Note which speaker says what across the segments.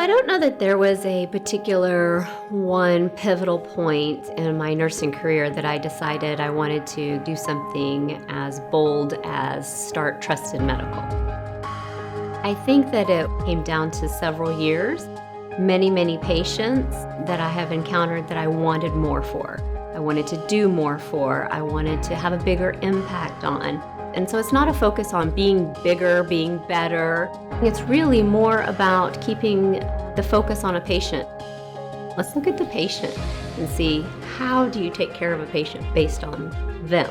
Speaker 1: I don't know that there was a particular one pivotal point in my nursing career that I decided I wanted to do something as bold as start Trusted Medical. I think that it came down to several years, many patients that I have encountered that I wanted more for. I wanted to do more for. I wanted to have a bigger impact on. And so it's not a focus on being bigger, being better. It's really more about keeping the focus on a patient. Let's look at the patient and see, how do you take care of a patient based on them?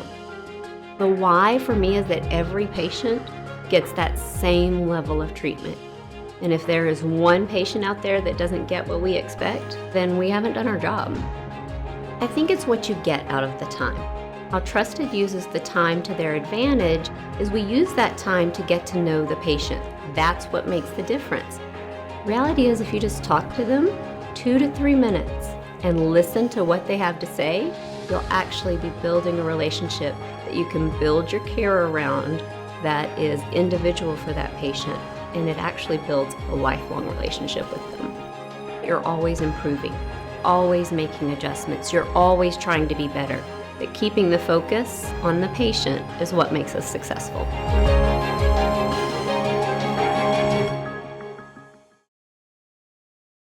Speaker 1: The why for me is that every patient gets that same level of treatment. And if there is one patient out there that doesn't get what we expect, then we haven't done our job. I think it's what you get out of the time. How Trusted uses the time to their advantage is we use that time to get to know the patient. That's what makes the difference. Reality is, if you just talk to them 2 to 3 minutes and listen to what they have to say, you'll actually be building a relationship that you can build your care around that is individual for that patient, and it actually builds a lifelong relationship with them. You're always improving, always making adjustments. You're always trying to be better. But keeping the focus on the patient is what makes us successful.